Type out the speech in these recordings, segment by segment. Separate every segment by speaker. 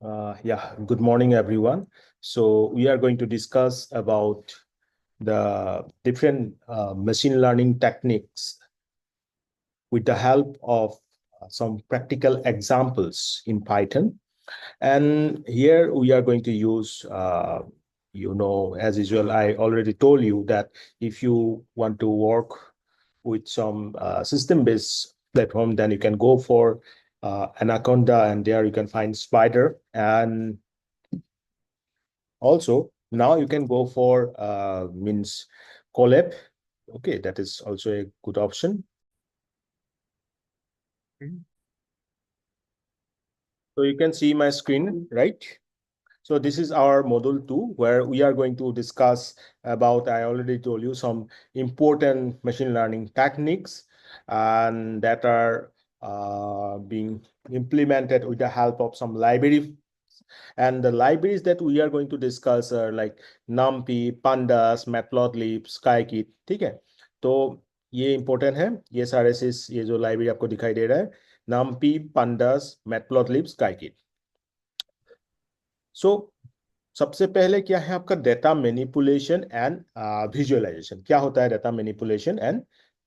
Speaker 1: Yeah, good morning, everyone. So we are going to discuss about the different machine learning techniques with the help of some practical examples in Python. And here we are going to use, as usual, I already told you that if you want to work with some system-based platform, then you can go for Anaconda, and there you can find Spider. And also, now you can go for means Colab. Okay, that is also a good option. So you can see my screen, right? So this is our module 2, where we are going to discuss about, I already told you, some important machine learning techniques and that are being implemented with the help of some library. And the libraries that we are going to discuss are like NumPy, Pandas, Matplotlib, Scikit, ठीक है? तो ये important है, ये सारे से ये जो library आपको दिखाई दे रहा है, NumPy, Pandas, Matplotlib, Scikit. So सबसे पहले क्या है आपका डेटा मैनिपुलेशन एंड विजुअलाइजेशन. क्या होता है data manipulation and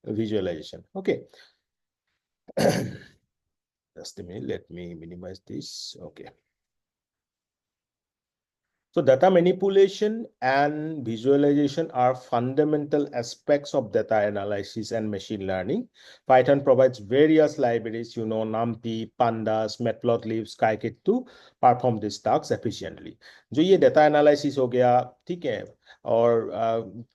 Speaker 1: visualization? Okay, just a minute, let me minimize this. Okay. So data manipulation and visualization are fundamental aspects of data analysis and machine learning. Python provides various libraries, NumPy, Pandas, Matplotlib, Scikit to perform these tasks efficiently. जो ये data analysis हो गया, ठीक है, और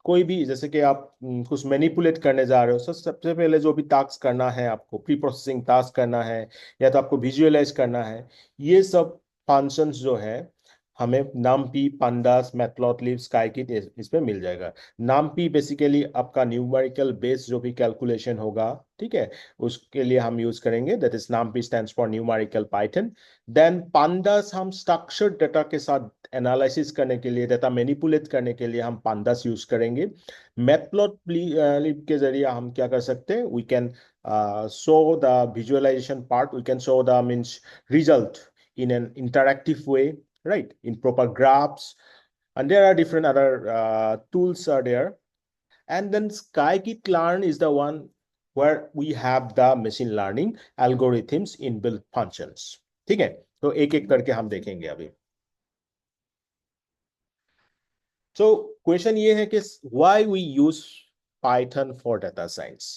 Speaker 1: कोई भी जैसे कि आप कुछ मैनिपुलेट करने जा रहे हो, सबसे पहले जो भी टास्क करना है आपको, प्री प्रोसेसिंग टास्क करना है या तो आपको विजुअलाइज करना है, ये सब फंक्शंस जो है हमें NumPy, Pandas, Matplotlib, Scikit इसमें मिल जाएगा. NumPy बेसिकली आपका न्यूमेरिकल बेस जो भी कैलकुलेशन होगा, ठीक है, उसके लिए हम यूज करेंगे. That is NumPy stands for numerical Python. Then Pandas हम स्ट्रक्चर्ड डाटा के साथ एनालिसिस करने के लिए, डाटा मैनिपुलेट करने के लिए हम Pandas यूज करेंगे. Matplotlib के जरिए हम क्या कर सकते हैं, we can show the visualization part, we can show the means result in an interactive way, right, in proper graphs. And there are different other tools are there. And then scikit-learn is the one where we have the machine learning algorithms in built functions. ठीक है, तो एक एक करके हम देखेंगे अभी. So question ये है कि why we use Python for data science.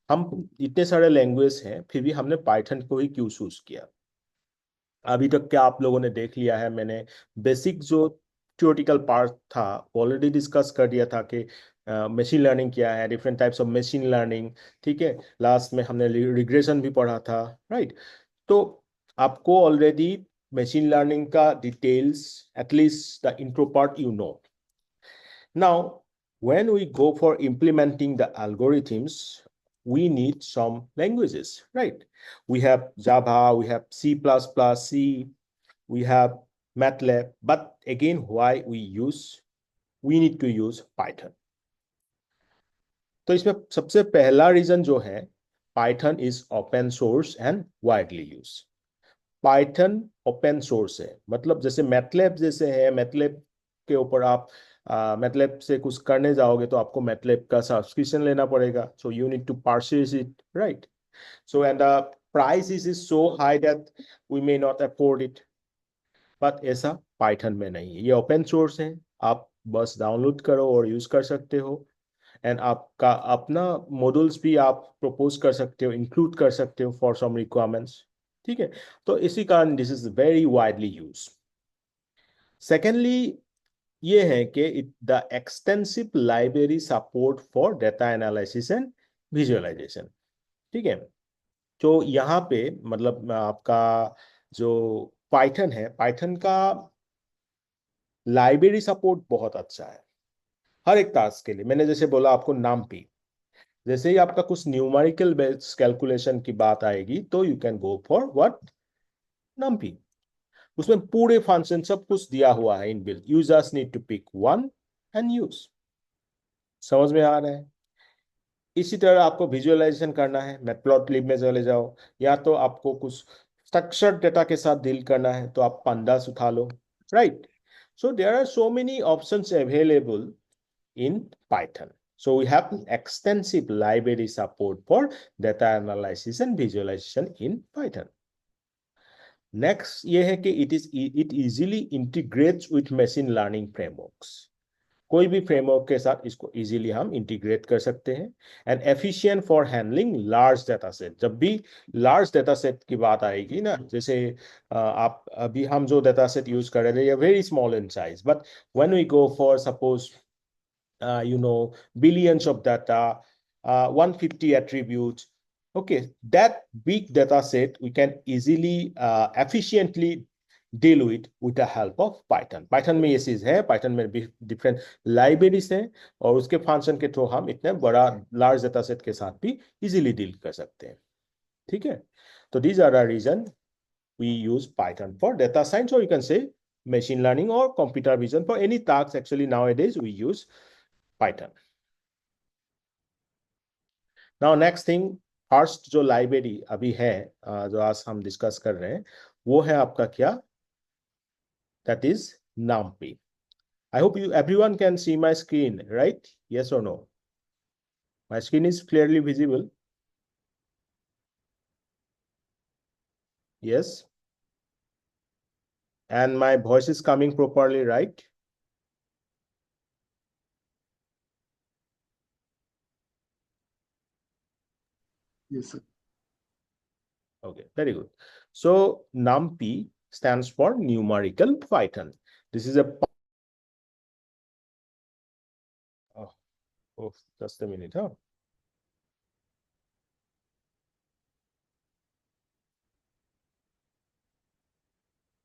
Speaker 1: हम इतने सारे लैंग्वेज हैं, फिर भी हमने पाइथन को ही क्यों चूज किया? अभी तक क्या आप लोगों ने देख लिया है, मैंने बेसिक जो थियोरेटिकल पार्ट था ऑलरेडी डिस्कस कर दिया था कि मशीन लर्निंग क्या है, different types of machine learning, ठीक है. लास्ट में हमने रिग्रेशन भी पढ़ा था, राइट? तो आपको ऑलरेडी मशीन लर्निंग का details, at least the intro part, Now, when we go for implementing the algorithms, we need some languages, right? We have Java, we have C++, C, we have MATLAB, but again, we need to use Python. तो इसमें सबसे पहला reason जो है, Python is open source and widely used. Python open source है, मतलब जैसे MATLAB जैसे है, मैटलैब के ऊपर आप मैटलैब से कुछ करने जाओगे तो आपको मैटलैब का सब्सक्रिप्शन लेना पड़ेगा. So you need to purchase it, right? So and the price is so high that we may not afford it. But ऐसा पाइथन में नहीं है, ये ओपन सोर्स है, आप बस डाउनलोड करो और यूज कर सकते हो. एंड आपका अपना मॉड्यूल्स भी आप प्रपोज कर सकते हो, इंक्लूड कर सकते हो फॉर सम रिक्वायरमेंट्स, ठीक है. तो इसी कारण this is very widely use. Secondly ये है कि the extensive library support for data analysis and visualization, ठीक है. तो यहाँ पे मतलब आपका जो पाइथन है, पाइथन का लाइब्रेरी सपोर्ट बहुत अच्छा है हर एक टास्क के लिए. मैंने जैसे बोला आपको NumPy, जैसे ही आपका कुछ न्यूमेरिकल बेस्ड कैलकुलेशन की बात आएगी तो you can go for what, NumPy. उसमें पूरे फंक्शन सब कुछ दिया हुआ है inbuilt, you just need to pick one and use. समझ में आ रहा है? इसी तरह आपको विजुअलाइजेशन करना है, मैटप्लॉटलिब में चले जाओ, या तो आपको कुछ स्ट्रक्चर्ड डेटा के साथ डील करना है तो आप pandas उठा लो, right? So there are so many options available in Python. So we have extensive library support for data analysis and visualization in Python. Next ये है कि it easily integrates with machine learning frameworks. कोई भी framework के साथ इसको easily हम integrate कर सकते हैं। And efficient for handling large data set. जब भी लार्ज डेटा सेट की बात आएगी ना, जैसे आप अभी हम जो डेटा सेट यूज कर रहे हैं very small in size, but when we go for suppose billions of data, 150 attributes. Okay, that big data set we can easily, efficiently deal with the help of Python. Python में ये चीज है, Python में भी different libraries हैं और उसके function के थ्रू हम इतने बड़ा large data set के साथ भी easily deal कर सकते हैं। ठीक है, तो these are the reason we use Python for data science, or you can say machine learning or computer vision. For any tasks actually nowadays we use Python. Now next thing, first जो library अभी है जो आज हम discuss कर रहे हैं वो है आपका क्या, that is NumPy. I hope you everyone can see my screen, right? Yes और no? My screen is clearly visible? Yes, and my voice is coming properly, right?
Speaker 2: Yes, sir.
Speaker 1: Okay, very good. So NumPy stands for numerical Python. This is a oh, just a minute, huh?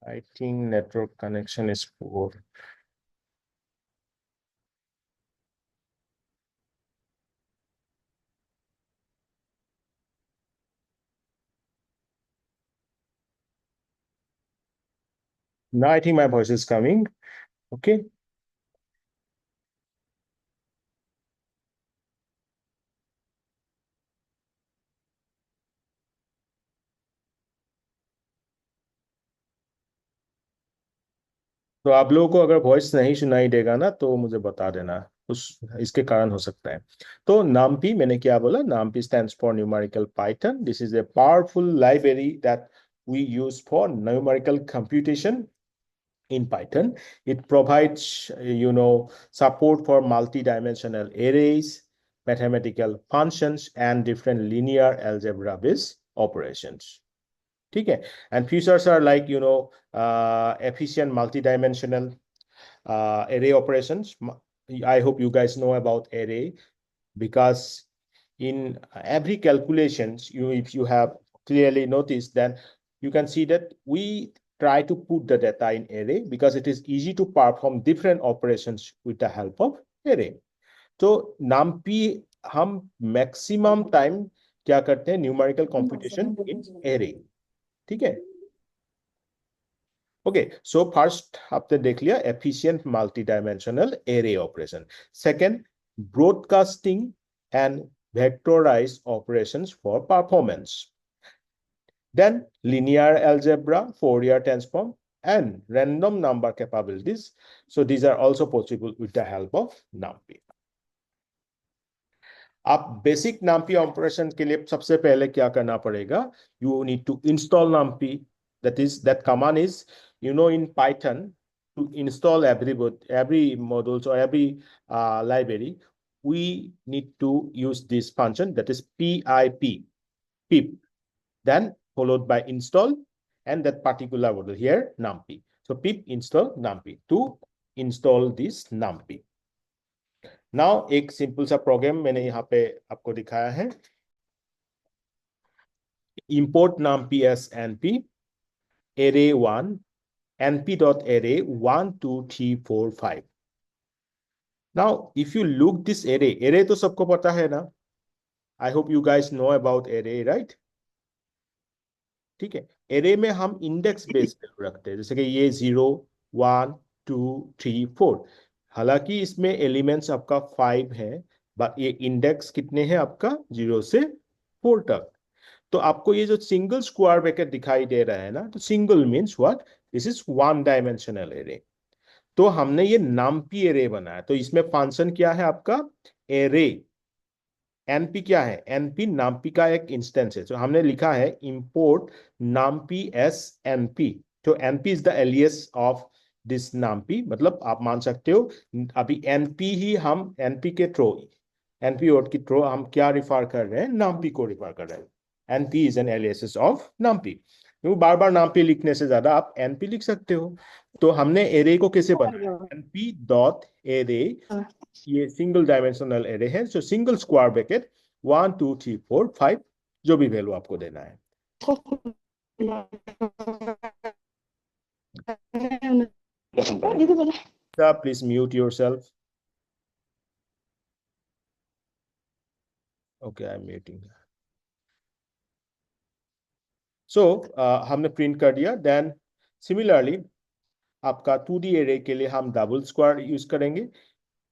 Speaker 1: I think network connection is poor. Now I think my voice is coming. Okay. तो आप लोगों को अगर voice नहीं सुनाई देगा ना तो मुझे बता देना, उस इसके कारण हो सकता है। तो NumPy, मैंने क्या बोला, NumPy stands for numerical Python. This is a powerful library that we use for numerical computation in Python. It provides, support for multi-dimensional arrays, mathematical functions, and different linear algebra-based operations. ठीक है, and features are like efficient multi-dimensional array operations. I hope you guys know about array, because in every calculations, if you have clearly noticed, then you can see that we try to put the data in array because it is easy to perform different operations with the help of array. तो NumPy हम maximum time क्या करते हैं, numerical computation इन array. ठीक है, okay. So first आपने देख लिया efficient multi dimensional array operation. Second, broadcasting and vectorize operations for performance. Then linear algebra, Fourier transform, and random number capabilities. So these are also possible with the help of NumPy. आप basic NumPy operation के लिए सबसे पहले क्या करना पड़ेगा, you need to install NumPy. That command is, in Python, to install every modules or every library, we need to use this function, that is pip, then followed by install, and that particular module here NumPy. So pip install NumPy to install this NumPy. Now एक simple सा programme मैंने यहाँ पे आपको दिखाया है, import NumPy as np array1 np.array 1 2 3 4 5. now if you look this array तो सबको पता है ना, I hope you guys know about array, right? ठीक है, array में हम इंडेक्स बेस्ड रखते हैं, जैसे कि ये 0 1 2 3 4। हालांकि इसमें एलिमेंट्स आपका 5 है, बट ये इंडेक्स कितने हैं आपका 0 से 4 तक। तो आपको ये जो सिंगल स्क्वायर ब्रैकेट दिखाई दे रहा है ना, तो single means what, this is one dimensional array. तो हमने ये नमपी एरे बनाया, तो इसमें फंक्शन क्या है आपका, एरे। एनपी क्या है, एनपी नामपी का एक इंस्टेंस है। तो हमने लिखा है इंपोर्ट नामपी एस एनपी। तो np is the alias of this NumPy, मतलब आप मान सकते हो अभी एनपी ही हम एनपी के थ्रू, एनपी वर्ड की थ्रू हम क्या रिफर कर रहे हैं, नामपी को रिफर कर रहे हैं। Np is an alias of NumPy. तो बार बार नामपी लिखने से ज्यादा आप एनपी लिख सकते हो। तो हमने एरे को कैसे बनाया, एनपी डॉट एरे, ये सिंगल डायमेंशनल एरे है। सो सिंगल स्क्वायर ब्रैकेट 1 2 3 4 5, जो भी वैल्यू आपको देना है। Please mute yourself. Okay, I am muting. So हमने प्रिंट कर दिया। देन सिमिलरली आपका 2D एरे के लिए हम डबल स्क्वायर यूज करेंगे,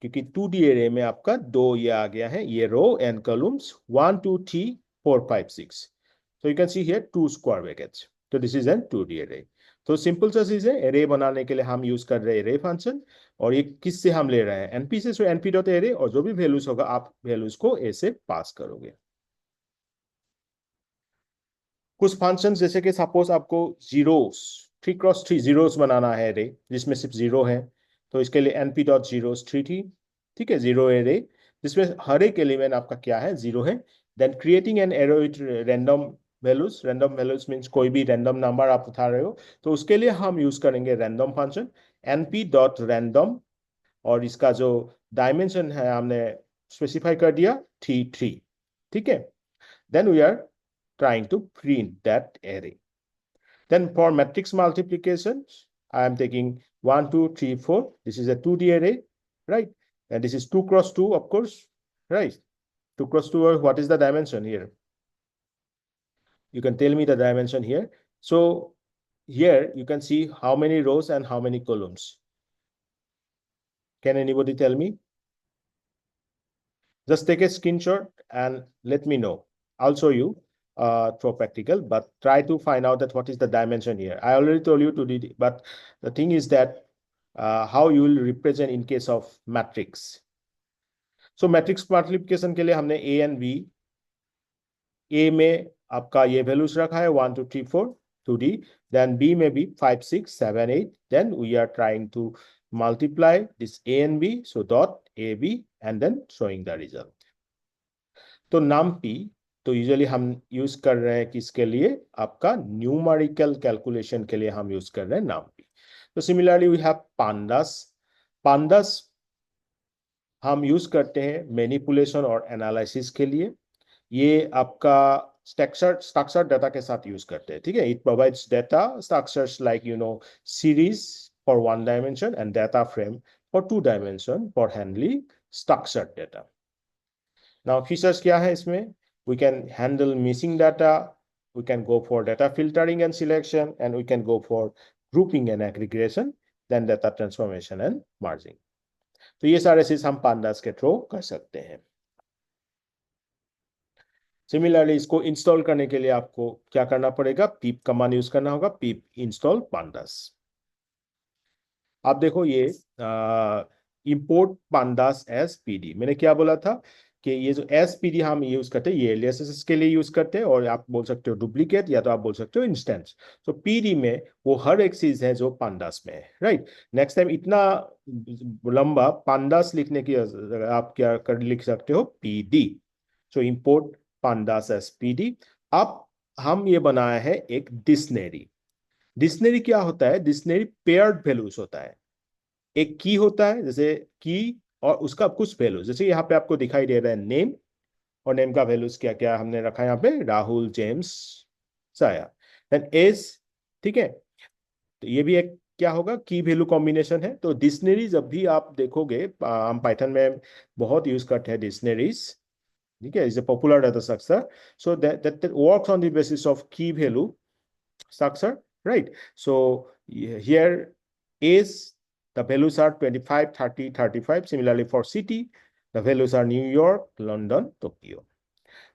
Speaker 1: क्योंकि 2D एरे में आपका दो ये आ गया है, ये row and columns 1 2 3 4 5 6। So you can see here two square brackets. तो this is an 2D array. तो सिंपल सा चीज है, एरे बनाने के लिए हम यूज कर रहे हैं एरे फंक्शन, और ये किससे हम ले रहे हैं, एनपी से। सो एनपी डॉट एरे, और जो भी वैल्यूज होगा आप वैल्यूज को ए से पास करोगे। कुछ फंक्शन जैसे कि सपोज आपको जीरोस, 3 क्रॉस 3 जीरोस बनाना है एरे जिसमें सिर्फ जीरो है, तो इसके लिए एनपी डॉट जीरोस 3 थी। ठीक है, जीरो एरे जिसमें हर एक एलिमेंट आपका क्या है, जीरो है। Then creating an array with random values. Random values means कोई भी रैंडम नंबर आप उठा रहे हो, तो उसके लिए हम यूज करेंगे random function, NP dot random, और इसका जो डायमेंशन है हमने स्पेसिफाई कर दिया, थ्री थ्री। ठीक है, then we are trying to print that array. Then for matrix multiplication, I am taking 1 2 3 4. This is a 2D array, right? And this is 2 cross 2, of course, right? 2 cross 2, what is the dimension here? You can tell me the dimension here. So here you can see how many rows and how many columns. Can anybody tell me? Just take a screenshot and let me know. I'll show you through practical, but try to find out that what is the dimension here. I already told you to do it, but the thing is that how you will represent in case of matrix. So matrix multiplication के लिए हमने a and b, a में आपका ये values रखा है 1 2 3 4 2D, then b में भी 5 6 7 8, then we are trying to multiply this a and b, so dot ab, and then showing the result. तो NumPy तो यूजुअली हम यूज कर रहे हैं किसके लिए, आपका न्यूमेरिकल कैलकुलेशन के लिए हम यूज कर रहे हैं NumPy। तो similarly we have pandas. Pandas हम यूज करते हैं मैनिपुलेशन और एनालिसिस के लिए। ये आपका स्ट्रक्चर डाटा के साथ यूज करते हैं। ठीक है, it provides data structures like series for 1 dimension and data frame for 2 dimension for handling structured data. Now features क्या है इसमें, we can handle missing data, we can go for data filtering and selection, and we can go for grouping and aggregation, then data transformation and merging. तो ये सारे चीज हम pandas के through कर सकते हैं। सिमिलरली इसको इंस्टॉल करने के लिए आपको क्या करना पड़ेगा, pip कमांड यूज करना होगा, pip install pandas। आप देखो ये इंपोर्ट pandas as pd, मैंने क्या बोला था कि ये जो एसपीडी हम यूज करते हैं ये एलियासेस के लिए यूज करते हैं, और आप बोल सकते हो डुप्लीकेट या तो आप बोल सकते हो इंस्टेंस। तो पीडी में वो हर एक चीज है जो पांडास में है, राइट। नेक्स्ट टाइम इतना लंबा पांडास लिखने की आप क्या कर लिख सकते हो, पीडी। सो इंपोर्ट पांडास एस पीडी। अब हम ये बनाया है एक डिक्शनरी। डिक्शनरी क्या होता है, डिक्शनरी पेयर्ड वैल्यूज होता है। एक की होता है, जैसे की और उसका कुछ वैल्यू, जैसे यहाँ पे आपको दिखाई दे रहा है नेम, और नेम का वैल्यूज क्या क्या हमने रखा है यहाँ पे, राहुल जेम्स साया, देन एज। ठीक है, तो ये भी एक क्या होगा, की वैल्यू कॉम्बिनेशन है। तो डिक्शनरी जब भी आप देखोगे, हम पाइथन में बहुत यूज करते हैं डिक्शनरीज। ठीक है, is a popular data structure, so that works on the basis of की value structure, right? So here is the values are 25 30 35. Similarly for city, the values are New York, London, Tokyo.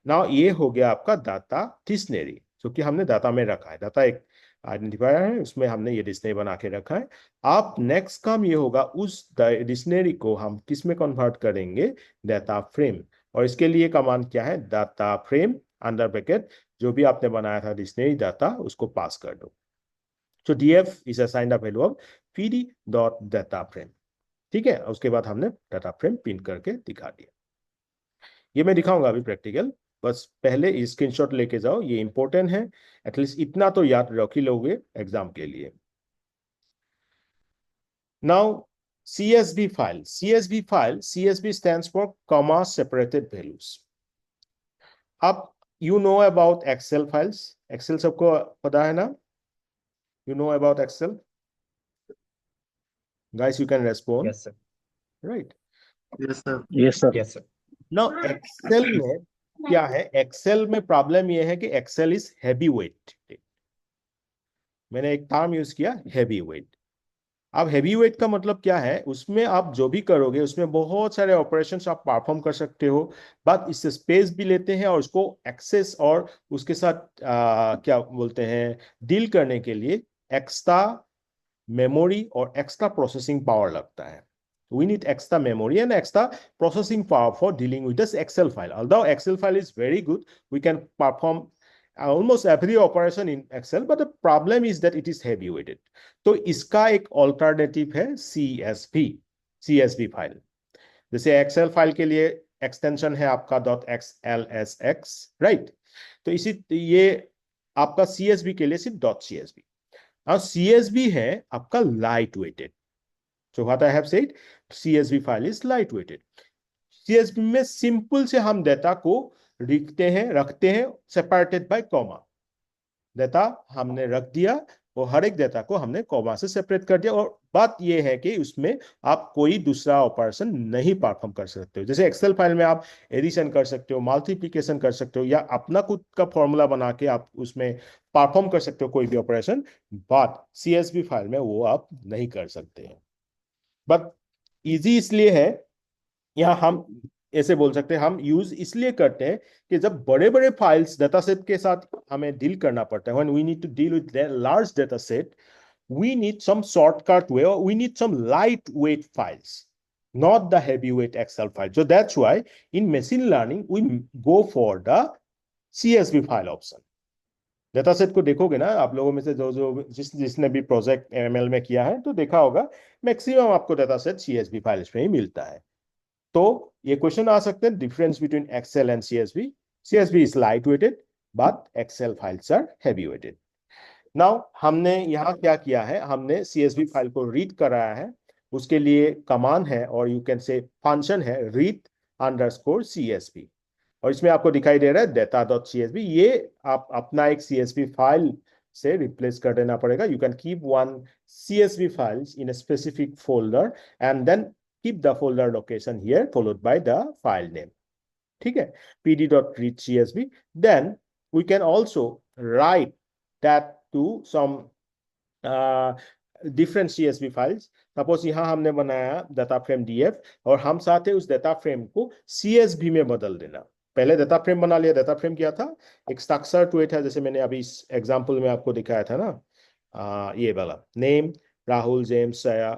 Speaker 1: ना ये हो गया आपका data dictionary, जो कि हमने data में रखा है। डाटा एक आइडेंटिफायर है, उसमें हमने ये डिक्शनरी बना के रखा है। आप नेक्स्ट काम ये होगा, उस डिक्शनरी को हम किस में कन्वर्ट करेंगे, डाटा फ्रेम। और इसके लिए कमांड क्या है, डाटा फ्रेम अंडर ब्रैकेट जो भी आपने बनाया था डिक्शनरी डाटा उसको पास कर दो। तो df is assigned the value of pd dot data frame. ठीक है, उसके बाद हमने डाटा फ्रेम प्रिंट करके दिखा दिया। ये मैं दिखाऊंगा अभी प्रैक्टिकल, बस पहले स्क्रीनशॉट लेके जाओ, ये इंपॉर्टेंट है। एटलीस्ट इतना तो याद रख ही लोगे एग्जाम के लिए। Now CSV stands for comma separated values। अब you know about Excel files, Excel सबको पता है ना, you know about Excel guys, you can respond,
Speaker 3: Yes, sir.
Speaker 1: Right.
Speaker 2: Yes, sir.
Speaker 4: Yes, sir.
Speaker 3: Yes, sir.
Speaker 1: Now Excel में क्या है, Excel में problem यह है कि एक्सेल इज हैवी वेट। मैंने एक टर्म यूज किया हैवी वेट। अब हैवी वेट का मतलब क्या है, उसमें आप जो भी करोगे उसमें बहुत सारे ऑपरेशंस आप परफॉर्म कर सकते हो, बट इससे स्पेस भी लेते हैं और उसको एक्सेस और उसके साथ क्या बोलते हैं, डील करने के लिए एक्स्ट्रा मेमोरी और एक्स्ट्रा प्रोसेसिंग पावर लगता है। We need extra memory and extra processing power for dealing with this Excel file. Although Excel file is very good, we can perform almost every operation in Excel, but the problem is that it is heavy weighted. तो इसका एक alternative है CSV file. जैसे Excel file के लिए extension है आपका .xlsx, right. तो इसी ये आपका CSV के लिए सिर्फ .csv। और CSV है आपका light weighted. So what I have said, CSV file is light weighted। CSV में सिंपल से हम डेटा को रखते हैं सेपरेटेड बाय कॉमा। डेटा हमने रख दिया और हर एक डेटा को हमने कॉमा से सेपरेट कर दिया। और बात यह है कि उसमें आप कोई दूसरा ऑपरेशन नहीं परफॉर्म कर सकते हो। जैसे एक्सेल फाइल में आप एडिशन कर सकते हो, मल्टीप्लिकेशन कर सकते हो, या अपना खुद का फॉर्मूला बना के आप उसमें परफॉर्म कर सकते हो कोई भी ऑपरेशन, बट CSV फाइल में वो आप नहीं कर सकते हैं। बट इजी इसलिए है, या हम ऐसे बोल सकते हैं, हम यूज इसलिए करते हैं कि जब बड़े बड़े फाइल्स डाटा सेट के साथ हमें डील करना पड़ता है, when we need to deal with large data set, we need some shortcut way, or we need some lightweight files, not the heavyweight Excel file. So that's why in machine learning we go for the CSV file option। Data set को देखोगे ना आप लोगों में से जो जिसने भी प्रोजेक्ट ML में किया है तो देखा होगा, मैक्सिमम आपको डेटा सेट CSV फाइल्स में ही मिलता है। तो ये क्वेश्चन आ सकते हैं, difference between Excel and CSV। CSV is light weighted but Excel files are heavy weighted. Now हमने यहाँ क्या किया है, हमने CSV फाइल को रीड कराया है। उसके लिए कमांड है, और यू कैन से फंक्शन है, रीड अंडरस्कोर CSV। और इसमें आपको दिखाई दे रहा है data.csv। ये आप अपना एक CSV फाइल से रिप्लेस कर देना पड़ेगा। You can keep one CSV files in a specific folder and then keep the folder location here followed by the file name. ठीक है, pd.read.csv। Then we can also write that to some different CSV files. Suppose यहाँ हमने बनाया data frame DF, और हम चाहते हैं उस डाटा फ्रेम को CSV में बदल देना। पहले डाटा फ्रेम बना लिया, डाटा फ्रेम क्या था, एक स्ट्रक्चर टू इट है, जैसे मैंने अभी इस एग्जांपल में आपको दिखाया था ना, ये वाला नेम राहुल जेम्स सया,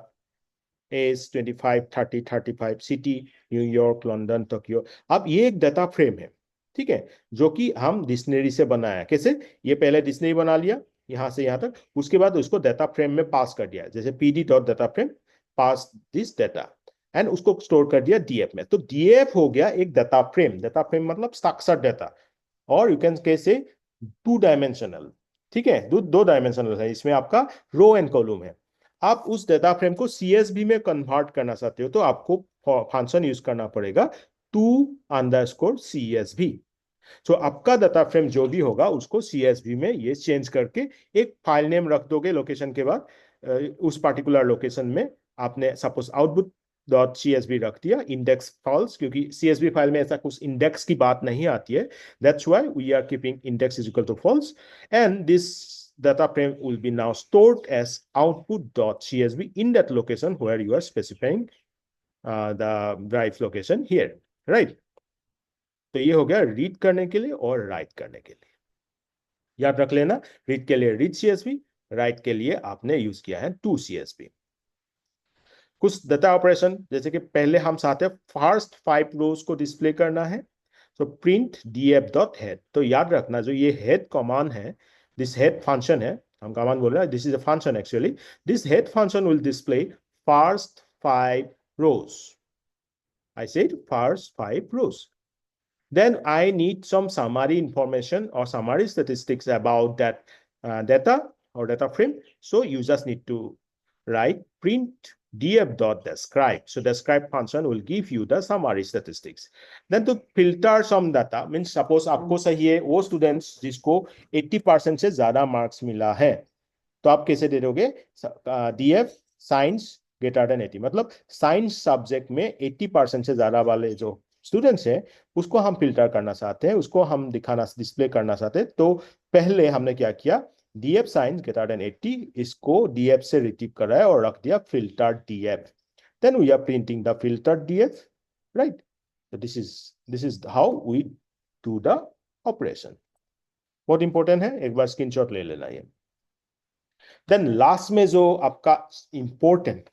Speaker 1: age 25 30 35, city New York London Tokyo. अब ये एक डाटा फ्रेम है, ठीक है, जो कि हम डिक्शनरी से बनाया। कैसे, ये पहले डिक्शनरी बना लिया यहां से यहां तक, उसके बाद उसको डाटा फ्रेम में पास कर दिया, जैसे pd.data frame pass this data, and उसको स्टोर कर दिया DF में। तो DF हो गया एक डाटा फ्रेम मतलब स्ट्रक्चर डाटा, और यू कैन कैसे 2 डायमेंशनल। ठीक है, दो डायमेंशनल है, इसमें आपका रो एंड कॉलम है। आप उस डाटा फ्रेम को CSV में कन्वर्ट करना चाहते हो तो आपको फंक्शन यूज करना पड़ेगा to_CSV। तो आपका डाटा फ्रेम जो भी होगा उसको CSV में ये चेंज करके एक फाइल नेम रख दोगे लोकेशन के बाद, उस पर्टिकुलर लोकेशन में आपने सपोज output.csv रख दिया, इंडेक्स फॉल्स, क्योंकि CSV फाइल में ऐसा कुछ इंडेक्स की बात नहीं आती है। That's why we are keeping index is equal to false, and this data frame will be now stored as output.csv in that location where you are specifying the drive location here, right? तो ये हो गया read करने के लिए और right करने के लिए। याद रख लेना, रीड के लिए रीड सीएसवी, राइट के लिए आपने यूज किया है टू सीएसवी। कुछ डाटा ऑपरेशन, जैसे कि पहले हम चाहते हैं फर्स्ट 5 रोज को डिस्प्ले करना है, तो प्रिंट df डॉट हेड। तो याद रखना जो ये हेड कमांड है, दिस हेड फंक्शन है, हम कमांड बोल रहे हैं, this is a function actually, this head function will display first 5 rows. I said first 5 rows. Then I need some summary information or summary statistics about that data or data frame. So you just need to write print df.describe. So describe function will give you the summary statistics. Then to filter some data, means suppose आपको सही है वो students जिसको 80% से ज्यादा marks मिला है, तो आप कैसे दे दोगे? df साइंस ग्रेटर देन 80, मतलब साइंस सब्जेक्ट में 80% से ज्यादा वाले जो स्टूडेंट्स हैं उसको हम फिल्टर करना चाहते हैं, उसको हम दिखाना डिस्प्ले करना चाहते हैं। तो पहले हमने क्या किया, df साइंस ग्रेटर देन 80 इसको df से रिट्रीव कराया और रख दिया filter df, then we are printing the filter df, right. तो this is how we do the operation. बहुत इंपॉर्टेंट है, एक बार स्क्रीनशॉट ले लेना ये। देन लास्ट में जो आपका इंपॉर्टेंट,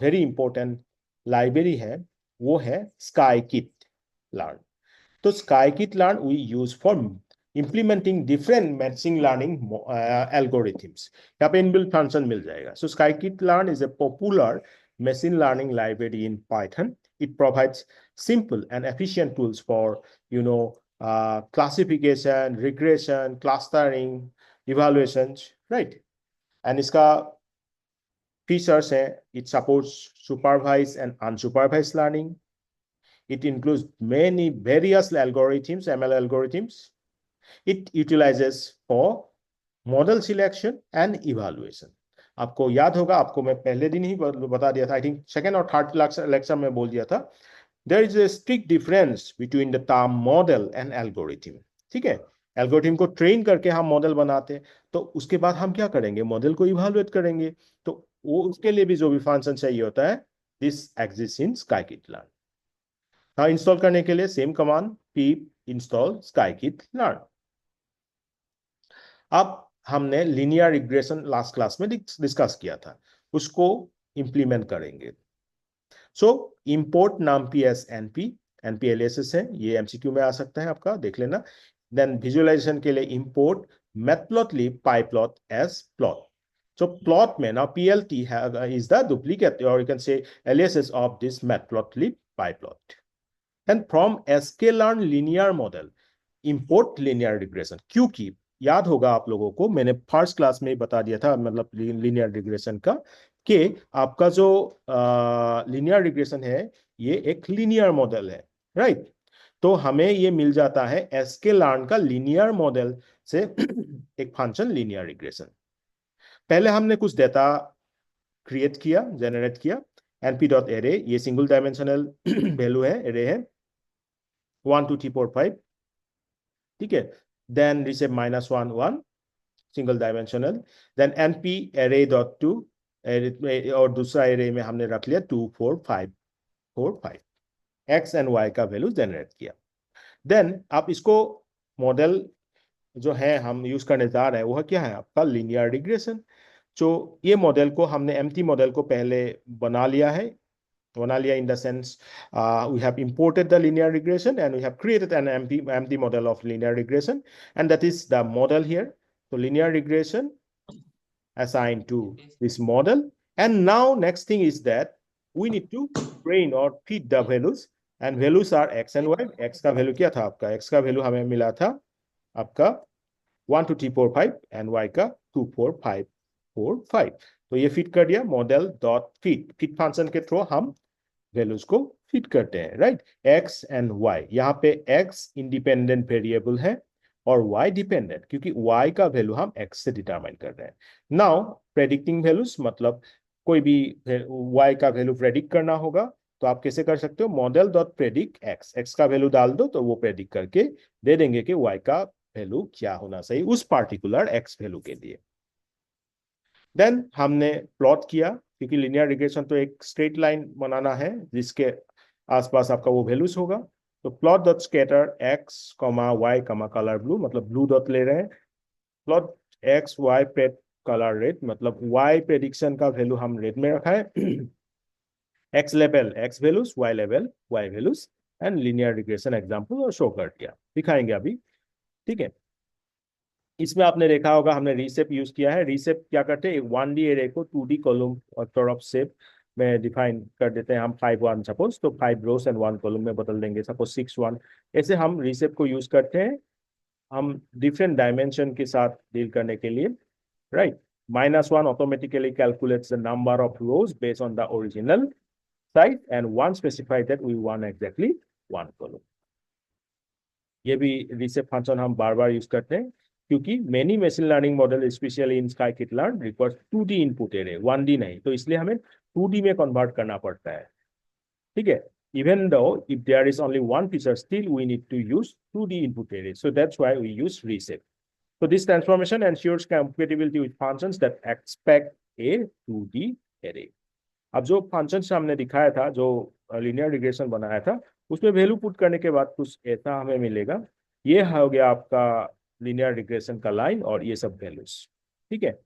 Speaker 1: वेरी इंपॉर्टेंट लाइब्रेरी है वो है स्काईकिट लर्न। तो scikit learn we use for implementing different machine learning algorithms. यहाँ पे इनबिल्ट फंक्शन मिल जाएगा। So scikit-learn is a popular machine learning library in Python. It provides simple and efficient tools for, classification, regression, clustering, evaluations, right? And इसका features हैं, it supports supervised and unsupervised learning. It includes many various algorithms, ML algorithms. It utilizes for model selection and evaluation. आपको याद होगा, आपको मैं पहले दिन ही बता दिया था, आई थिंक सेकेंड और थर्ड लेक्चर में बोल दिया था, there is a strict difference between the term model and algorithm. ठीक है, एल्गोरिथम को ट्रेन करके हम मॉडल बनाते हैं, तो उसके बाद हम क्या करेंगे, मॉडल को इवेलुएट करेंगे, तो वो उसके लिए भी जो भी फंक्शन चाहिए होता है, दिस एग्जिस्ट इन scikit-learn। हाँ, इंस्टॉल करने के लिए same command pip install scikit-learn। अब हमने लीनियर रिग्रेशन लास्ट क्लास में डिस्कस किया था, उसको इंप्लीमेंट करेंगे। So import numpy as np, np aliases है, ये एमसीक्यू में आ सकता है आपका, देख लेना। देन विजुअलाइजेशन के लिए import matplotlib pyplot S plot. So plot में now plt is the duplicate or you can say aliases of this matplotlib pyplot. And from sklearn linear model import linear regression, क्योंकि याद होगा आप लोगों को, मैंने फर्स्ट क्लास में बता दिया था, मतलब लीनियर रिग्रेशन का, कि आपका जो लीनियर रिग्रेशन है ये एक लीनियर मॉडल है, राइट। तो हमें ये मिल जाता है sklearn का लीनियर मॉडल से एक फंक्शन लीनियर रिग्रेशन। पहले हमने कुछ डेटा क्रिएट किया, जनरेट किया, np.array, ये सिंगल डायमेंशनल वैल्यू है, एरे है 1 2 3 4 5, ठीक है। Then reshape -1 1 single dimensional, then np array.to, और दूसरा एरे में हमने रख लिया 2 4 5 4 5, x एंड y का वैल्यू जनरेट किया। देन आप इसको मॉडल जो है हम यूज करने जा रहे हैं वह क्या है, आपका लीनियर रिग्रेशन। जो ये मॉडल को हमने एम्प्टी मॉडल को पहले बना लिया है, in the sense we have imported the linear regression and we have created an empty model of linear regression, and that is the model here. So linear regression assigned to this model, and now next thing is that we need to train or feed the values, and values are x and y. x का value क्या था आपका, x का value हमें मिला था आपका 1 2 3 4 5 and y का 2 4 5 4 5। तो ये फिट कर दिया, मॉडल डॉट फिट फंक्शन के थ्रू हम वैल्यूज को फिट करते हैं, राइट। एक्स एंड वाई, यहाँ पे एक्स इंडिपेंडेंट वेरिएबल है और वाई डिपेंडेंट, क्योंकि वाई का वैल्यू हम एक्स से डिटरमाइन कर रहे हैं। नाउ प्रेडिक्टिंग वैल्यूज, मतलब कोई भी वाई का वैल्यू प्रेडिक्ट करना होगा तो आप कैसे कर सकते हो, model dot predict x, x का वैल्यू डाल दो तो वो प्रेडिक्ट करके दे देंगे कि वाई का वैल्यू क्या होना चाहिए उस पार्टिकुलर एक्स वैल्यू के लिए। देन हमने प्लॉट किया, क्योंकि लीनियर रिग्रेशन तो एक स्ट्रेट लाइन बनाना है जिसके आसपास आपका वो वैल्यूज होगा, तो plot dot scatter x comma Y comma colour blue, मतलब ब्लू डॉट ले रहे हैं। Plot x Y pred colour red, मतलब वाई प्रेडिक्शन का वैल्यू हम रेड में रखा है। X level x values, Y level Y values, and linear regression example और शो कर दिया, दिखाएंगे अभी। ठीक है, इसमें आपने देखा होगा हमने रीसेप यूज किया है। रीसेप क्या करते हैं, एक 1D एरे को 2D कॉलम और टॉरप शेप में डिफाइन कर देते हैं हम। 5 1 सपोज, तो 5 रोज एंड 1 कॉलम में बदल देंगे, सपोज 6 1। ऐसे हम रीसेप को यूज करते हैं हम डिफरेंट डायमेंशन के साथ डील करने के लिए, right. -1 automatically calculates the number of rows based on the original size, and 1 specifies that we want exactly 1 column. ये भी रीसेप फंक्शन हम बार बार यूज करते हैं क्योंकि many machine learning model specially in scikit-learn requires 2D input array, 1D नहीं, तो इसलिए हमें 2D में कन्वर्ट करना पड़ता है। ठीक है, even though if there is only one feature, still we need to use 2D input array, so that's why we use reshape. So this transformation ensures compatibility with functions that expect a 2D array. अब जो function हमने दिखाया था, जो linear regression बनाया था, उसमें value put करने के बाद कुछ ऐसा हमें मिलेगा। ये हो गया आपका लीनियर रिग्रेशन का लाइन और ये सब वैल्यूज। ठीक है,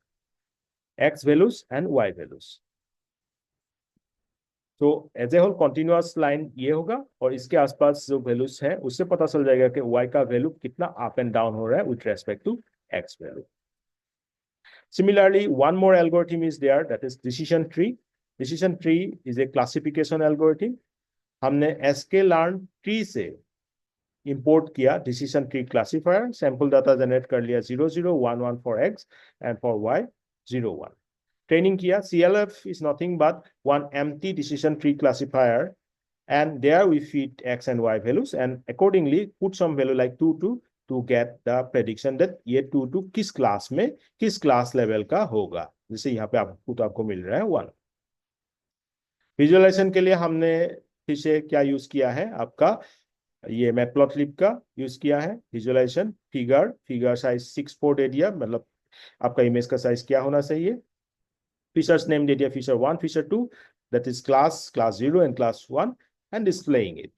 Speaker 1: X values and Y values. तो as a whole continuous line ये होगा और इसके आसपास जो वैल्यूज है उससे पता चल जाएगा कि वाई का वैल्यू कितना अप एंड डाउन हो रहा है with respect to X value. Similarly, one more algorithm is there, that is decision tree. Decision tree is a classification algorithm. हमने sklearn tree से import किया decision tree classifier, sample data generate कर लिया 0 0 1 1 for x and for y 0 1. Training किया, CLF is nothing but one empty decision tree classifier, and there we feed x and y values and accordingly put some value like 2 2 to get the prediction that ये 2 2 किस class में किस class level का होगा। जैसे यहाँ पे आपको मिल रहा है 1। विजुअलाइजेशन के लिए हमने फिर से क्या यूज किया है, आपका ये मैटप्लॉटलिब का यूज किया है। विजुअलाइजेशन फिगर साइज 6 4 दे दिया, मतलब आपका इमेज का साइज क्या होना चाहिए। फीचर्स नेम दे दिया, feature 1 feature 2, that is class 0 and class 1, and displaying it.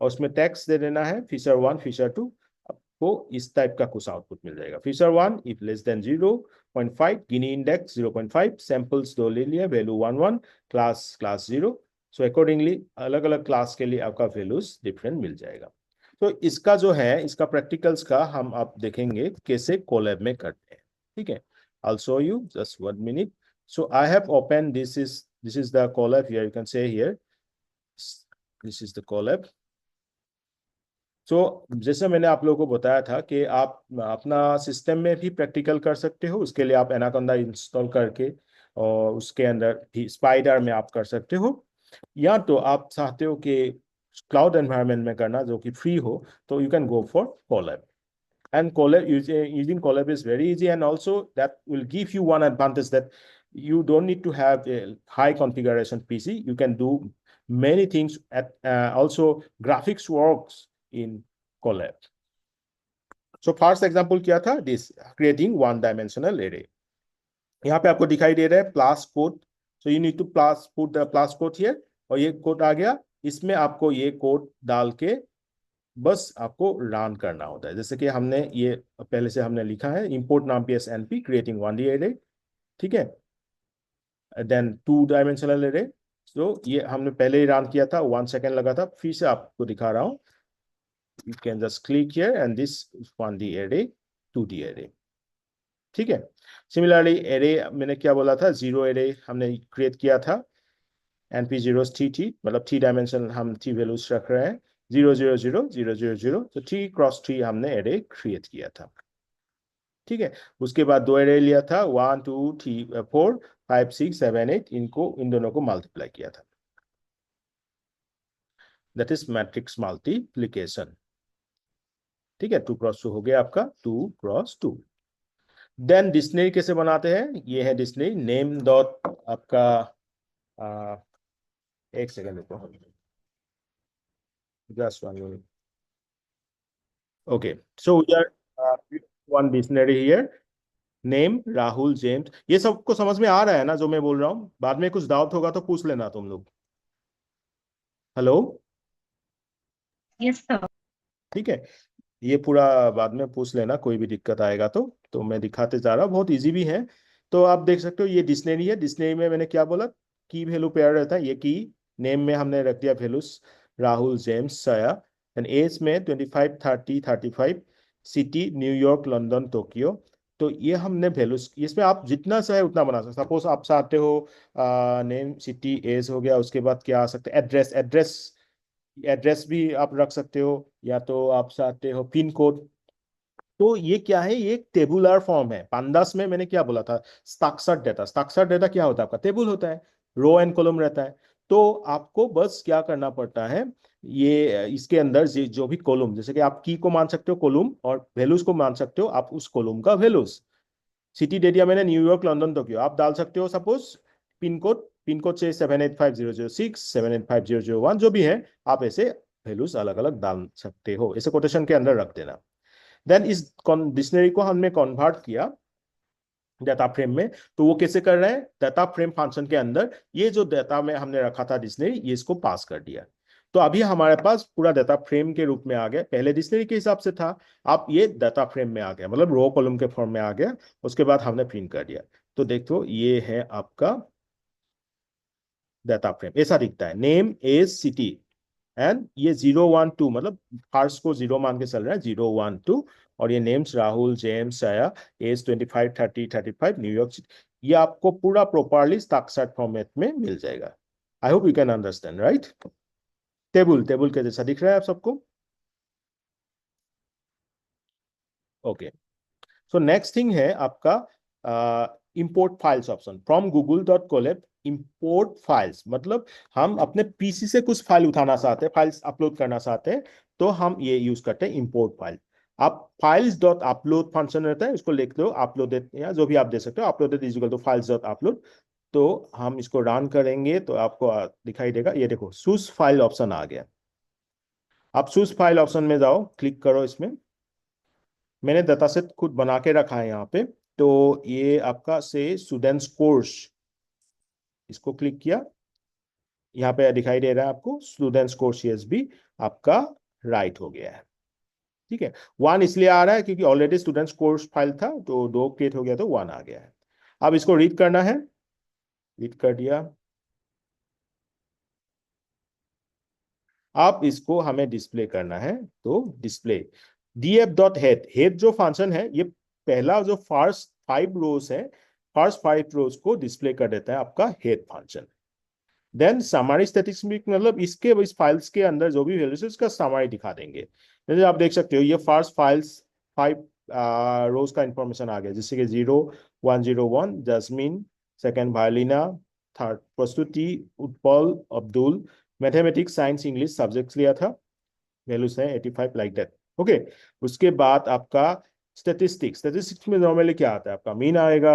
Speaker 1: और उसमें टेक्स्ट दे देना है फीचर 1 फीचर 2, आपको इस टाइप का कुछ आउटपुट मिल जाएगा। Feature 1 if less than 0.5, Gini index 0.5, samples 2 ले लिया, वैल्यू 1 1, क्लास 0। सो अकॉर्डिंगली अलग अलग क्लास के लिए आपका वैल्यूज डिफरेंट मिल जाएगा। तो इसका जो है, इसका प्रैक्टिकल्स का हम आप देखेंगे कैसे कोलैब में करते हैं। ठीक है, I'll show you just 1 minute. So I have opened, this is the Colab here, you can say here this is the Colab. जैसे मैंने आप लोगों को बताया था कि आप अपना सिस्टम में भी प्रैक्टिकल कर सकते हो, उसके लिए आप एनाकोंडा इंस्टॉल करके और उसके अंदर भी स्पाइडर में आप कर सकते हो, या तो आप चाहते हो कि क्लाउड एनवायरनमेंट में करना जो कि फ्री हो, तो you can go for Colab. And Colab, using Colab is very easy, and also that will give you one advantage that you don't need to have a high configuration PC. You can do many things at also graphics works in Colab. So first example क्या था, this creating one dimensional array. यहाँ पे आपको दिखाई दे रहा है plus code. So you need to put the plus code here, और ये कोड आ गया, इसमें आपको ये कोड डाल के बस आपको रन करना होता है। जैसे कि हमने ये पहले से हमने लिखा है, import numpy np creating 1D array. ठीक है, देन 2 डायमेंशनल एरे। तो ये हमने पहले ही रन किया था, 1 सेकेंड लगा था, फिर से आपको दिखा रहा हूं। You can just click here and this 1D array 2D array. ठीक है, सिमिलरली एरे मैंने क्या बोला था, 0 एरे हमने क्रिएट किया था, np 0 t, मतलब 3 डायमेंशन हम 3 वैल्यूज रख रहे हैं, 0 0 0 0 0 0, तो 3 क्रॉस 3 हमने एरे क्रिएट किया था। ठीक है, उसके बाद 2 एरे लिया था, 1 2 3 4 5 6 7 8, इन दोनों को मल्टीप्लाई किया था, दैट इज मैट्रिक्स मल्टीप्लिकेशन। ठीक है, 2 क्रॉस 2 हो गया आपका 2 क्रॉस 2। देन डिक्शनरी कैसे बनाते हैं, ये है डिक्शनरी नेम डॉट आपका एक सेकेंड देखो, just 1 minute. Okay, so we are one dictionary here. Name Rahul James, ये सबको समझ में आ रहा है ना जो मैं बोल रहा हूँ? बाद में कुछ डाउट होगा तो पूछ लेना तुम लोग। Hello
Speaker 3: yes sir.
Speaker 1: ठीक है, ये पूरा बाद में पूछ लेना, कोई भी दिक्कत आएगा तो मैं दिखाते जा रहा हूँ, बहुत इजी भी है। तो आप देख सकते हो ये डिक्शनरी है। डिक्शनरी में मैंने क्या बोला, की वैल्यू पेयर रहता है। ये की नेम में हमने रख दिया वैल्यूज, राहुल, जेम्स, साया। एंड एज में 25, 30, 35, सिटी न्यूयॉर्क, लंदन, टोक्यो। तो ये हमने वैल्यूज, इसमें आप जितना चाहे उतना बना सकते। सपोज आप चाहते हो नेम, सिटी, एज हो गया, उसके बाद क्या आ सकता है, एड्रेस। एड्रेस एड्रेस भी आप रख सकते हो, या तो आप चाहते हो पिन कोड। तो ये क्या है, ये एक टेबुलर फॉर्म है। पांडास में मैंने क्या बोला था, स्ट्रक्चर्ड डेटा। स्ट्रक्चर्ड डेटा क्या होता है, आपका टेबल होता है, रो एंड कॉलम रहता है। तो आपको बस क्या करना पड़ता है, ये इसके अंदर जो भी कॉलम, जैसे कि आप की को मान सकते हो कॉलम, और वैल्यूज को मान सकते हो आप उस कॉलम का वैल्यूज। सिटी दे दिया मैंने न्यूयॉर्क, लंदन, टोक्यो। आप डाल सकते हो सपोज पिन कोड से 785,006, 785,001, जो भी है, आप ऐसे वैल्यूज अलग अलग डाल सकते हो, ऐसे कोटेशन के अंदर रख देना। देन इस डिक्शनरी को हमने कन्वर्ट किया डाटा फ्रेम में। तो वो कैसे कर रहे हैं, डाटा फ्रेम फंक्शन के अंदर ये जो डाटा में हमने रखा था डिक्शनरी, ये इसको पास कर दिया। तो अभी हमारे पास पूरा डाटा फ्रेम के रूप में आ गया। पहले डिक्शनरी के हिसाब से था, अब ये डाटा फ्रेम में आ गया, मतलब रो कॉलम के फॉर्म में आ गया। उसके बाद हमने प्रिंट कर दिया। तो देखो ये है आपका डाटा फ्रेम, ऐसा दिखता है, नेम, एज, सिटी। एंड ये 0, 1, 2, मतलब फर्स्ट को 0 मान के चल रहा है, 0, 1, 2। और ये नेम्स राहुल, जेम्स, आया, एज 25, 30, 35, न्यूयॉर्क सिटी। ये आपको पूरा प्रॉपरली स्ट्रक्चर्ड फॉर्मेट में मिल जाएगा। आई hope you can understand, right. Table table के जैसा दिख रहा है आप सबको। ओके, सो नेक्स्ट थिंग है आपका import files option from google.colab। Import files मतलब हम अपने पीसी से कुछ फाइल उठाना चाहते हैं, फाइल्स अपलोड करना चाहते हैं, तो हम ये यूज करते हैं इंपोर्ट फाइल। आप फाइल्स डॉट अपलोड फंक्शन रहता है, उसको लिख दो अपलोडेड, या जो भी आप दे सकते हो, uploaded is equal to files dot upload. तो हम इसको रन करेंगे तो आपको दिखाई देगा, ये देखो चूज फाइल ऑप्शन आ गया। आप चूज फाइल ऑप्शन में जाओ, क्लिक करो इसमें। मैंने दातासेट खुद बना के रखा है यहाँ पे। तो ये आपका से स्टूडेंट्स कोर्स, इसको क्लिक किया, यहाँ पे दिखाई दे रहा है आपको स्टूडेंट्स कोर्स सीएसबी आपका राइट हो गया है। ठीक है, 1 इसलिए आ रहा है क्योंकि ऑलरेडी स्टूडेंट्स कोर्स फाइल था, तो 2 क्रिएट हो गया तो 1 आ गया है। अब इसको रीड करना है, रीड कर दिया। अब इसको हमें डिस्प्ले करना है, तो display df dot head. Head जो फंक्शन है, ये पहला जो फर्स्ट 5 रोज है, फर्स्ट 5 रोज को डिस्प्ले कर देता है आपका head function. Then summary statistics, मतलब इसके इस फाइल्स के अंदर जो भी वैल्यूज है उसका समरी दिखा देंगे। जैसे आप देख सकते हो ये फर्स्ट फाइल्स 5 रोज का इंफॉर्मेशन आ गया, जैसे कि 0, 1, 0, 1 जस्मिन, सेकेंड वायलिना, थर्ड प्रस्तुति, Utpal, Abdul. Mathematics, science, English subjects लिया था, वैल्यूज है 85 लाइक दैट। ओके, उसके बाद आपका स्टेटिस्टिक्स। स्टेटिस्टिक्स में नॉर्मली क्या आता है, आपका मीन आएगा,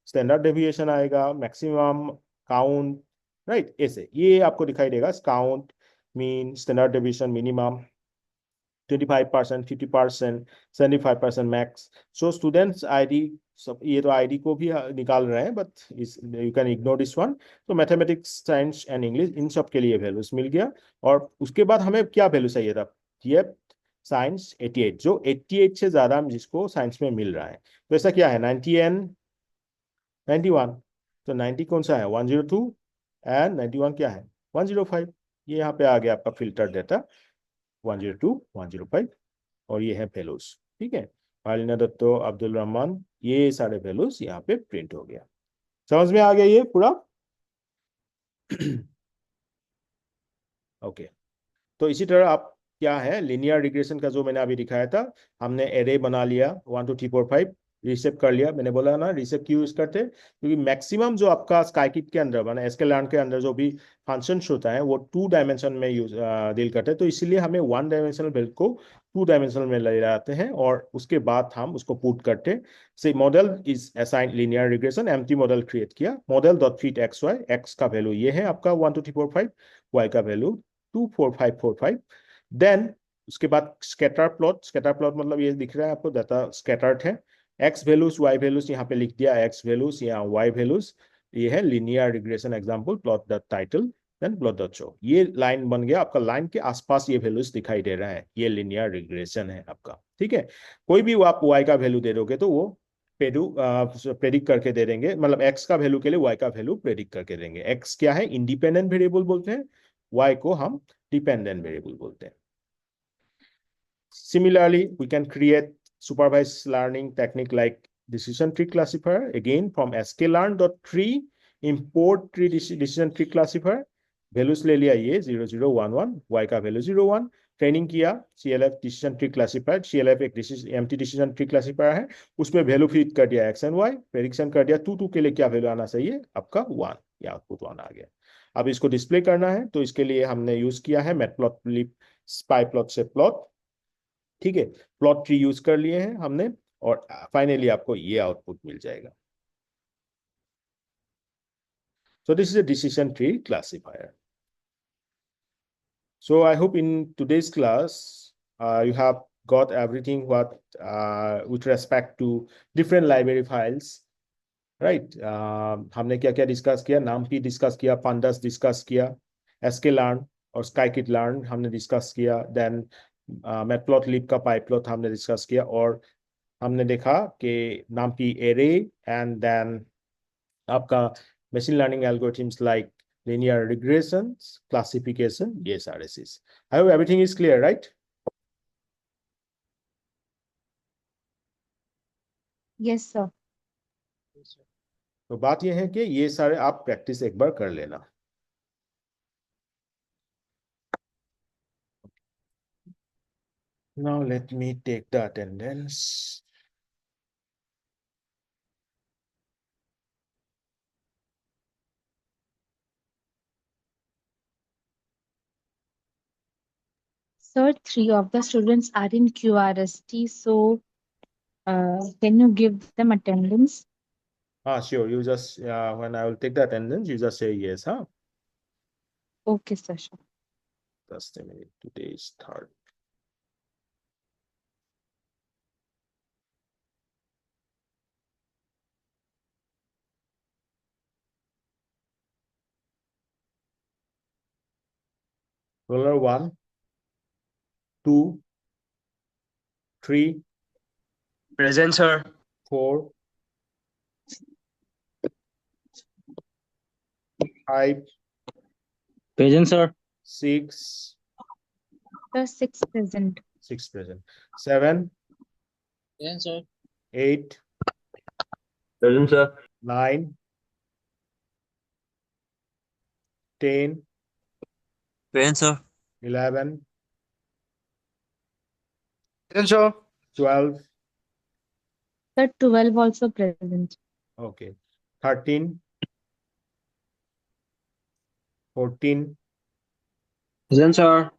Speaker 1: स्टैंडर्ड डेविएशन आएगा, मैक्सिमम, काउंट, राइट। ऐसे ये आपको दिखाई देगा, count, mean, standard deviation, minimum, 25%, 50%, 75% max. So students ID, सब ये तो आईडी को भी निकाल रहे हैं, but you can ignore this one. तो मैथमेटिक्स, साइंस एंड इंग्लिश, इन सब के लिए वैल्यूज मिल गया। और उसके बाद हमें क्या वैल्यू चाहिए था, ये साइंस 88, जो 88 से ज्यादा जिसको साइंस में मिल रहा है। तो ऐसा क्या है, 90 एंड 91। तो 90 कौन सा है, 102, एंड 91 क्या है, 105। ये यहाँ पे आ गया आपका फिल्टर डेटा, 102, 105। और ये है वैल्यूज। ठीक है, मालिना दत्तो, अब्दुल रहमान, ये सारे वैल्यूज यहाँ पे प्रिंट हो गया। समझ में आ गया ये पूरा। ओके, तो इसी तरह आप क्या है, लिनियर रिग्रेशन का जो मैंने अभी दिखाया था, हमने एरे बना लिया 1 2 3 4 5, रिसेप कर लिया। मैंने बोला ना रिसेप क्यों यूज करते हैं, क्योंकि मैक्सिमम जो आपका स्काईकिट के अंदर माना एस्केलर्न के अंदर जो भी फंक्शंस होता है वो 2 डायमेंशन में यूज डील करते हैं। तो इसीलिए हमें 1 डायमेंशनल वैल्यू को 2 डायमेंशनल में ले जाते हैं, और उसके बाद हम उसको पुट करते हैं। So model is assign linear regression, empty model create किया, model dot fit X Y, X का वैल्यू ये है आपका 1 2 3 4 5, वाई का वैल्यू 2 4 5 4 5। देन उसके बाद स्कैटर प्लॉट। स्कैटर प्लॉट मतलब ये दिख रहा है आपको, डाटा स्कैटर्ड है, एक्स वैल्यूज वाई वैल्यूज यहाँ पे लिख दिया, एक्स वैल्यूज यहाँ वाई वैल्यूज। ये है linear regression example, plot the title. Then plot the show. ये लाइन बन गया आपका, लाइन के आसपास ये वैल्यूज दिखाई दे रहा है, ये लिनियर रिग्रेशन है आपका। ठीक है, कोई भी आप y का वैल्यू दे दोगे तो वो प्रेडिक्ट करके दे देंगे, मतलब x का वैल्यू के लिए y का वैल्यू प्रेडिक्ट करके देंगे। x क्या है, इंडिपेंडेंट वेरिएबल बोलते हैं, y को हम डिपेंडेंट वेरिएबल बोलते हैं। Similarly, we can create supervised learning technique like decision tree classifier. Again, from sklearn.tree, import tree decision tree classifier. Values ले लिया ये 0 0 1 1, y का वैल्यू 0 1, ट्रेनिंग किया CLF decision tree classifier. CLF एक एम्प्टी डिसीजन ट्री क्लासिफायर है, उसमें value feed कर दिया x एंड y, प्रेडिक्शन कर दिया 2 2 के लिए क्या वैल्यू आना चाहिए आपका 1, या आउटपुट 1 आ गया। अब इसको डिस्प्ले करना है तो इसके लिए हमने यूज किया है मैटप्लॉटलिब स्पाइप्लॉट से प्लॉट। ठीक है, प्लॉट ट्री यूज कर लिए हैं हमने, और फाइनली आपको ये आउटपुट मिल जाएगा। So this is a decision tree classifier. So I hope in today's class you have got everything what with respect to different library files, right? हमने क्या क्या डिस्कस किया, NumPy डिस्कस किया, Pandas डिस्कस किया, sklearn और scikit-learn हमने discuss किया, then matplotlib का पाइप्लॉट हमने डिस्कस किया, और हमने देखा कि NumPy एरे एंड देन आपका machine learning algorithms like linear regressions, classification, ये सारे चीज। I hope everything is clear, right?
Speaker 3: Yes, sir.
Speaker 1: तो बात यह है कि ये सारे आप प्रैक्टिस एक बार कर लेना। Now let me take the attendance.
Speaker 3: Sir, 3 of the students are in QRST, so can you give them attendance?
Speaker 1: Sure. You just when I will take the attendance, you just say yes, huh?
Speaker 3: Okay, sir. Sure.
Speaker 1: Just a minute. Today is 3rd. Roller 1, 2, 3,
Speaker 4: Present, sir.
Speaker 1: 4, 5,
Speaker 4: Present, sir.
Speaker 1: 6,
Speaker 3: Sir, 6 present.
Speaker 1: 6 present, 7,
Speaker 4: Present, sir.
Speaker 1: 8,
Speaker 4: Present, sir.
Speaker 1: 9, 10,
Speaker 4: Present, sir.
Speaker 1: 11,
Speaker 4: Present, sir.
Speaker 1: 12,
Speaker 3: Sir, 12 also present.
Speaker 1: okay, 13, 14,
Speaker 4: Present, sir.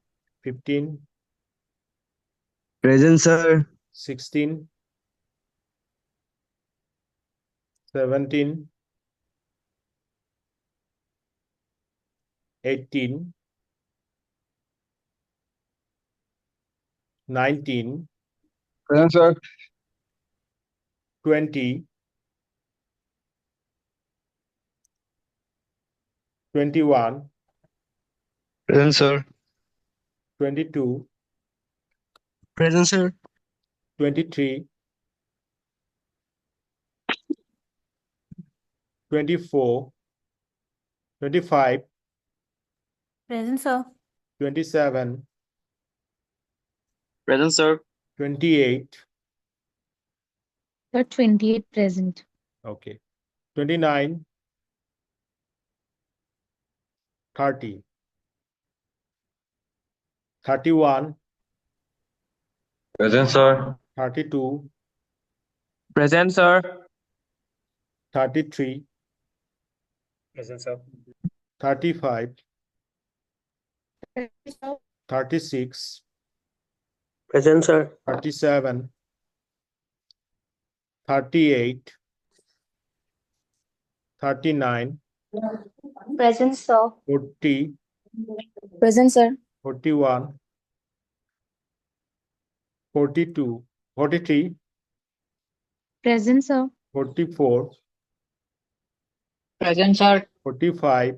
Speaker 1: 15,
Speaker 4: Present, sir.
Speaker 1: 16, 17, 18, 19,
Speaker 4: Present, sir.
Speaker 1: 20, 21,
Speaker 4: Present, sir.
Speaker 1: 22,
Speaker 4: Present, sir.
Speaker 1: 23, 24, 25,
Speaker 5: Present, sir.
Speaker 1: 27,
Speaker 4: Present, sir.
Speaker 1: 28,
Speaker 3: Sir, 28 present.
Speaker 1: okay, 29, 30, 31,
Speaker 4: Present, sir.
Speaker 1: 32,
Speaker 4: Present, sir.
Speaker 1: 33,
Speaker 4: Present, sir.
Speaker 1: 35, 36,
Speaker 4: Present, sir.
Speaker 1: 37, 38, 39,
Speaker 5: Present, sir.
Speaker 1: 40,
Speaker 5: Present, sir.
Speaker 1: 41, 42, 43,
Speaker 3: Present, sir.
Speaker 1: 44,
Speaker 4: Present, sir.
Speaker 1: 45,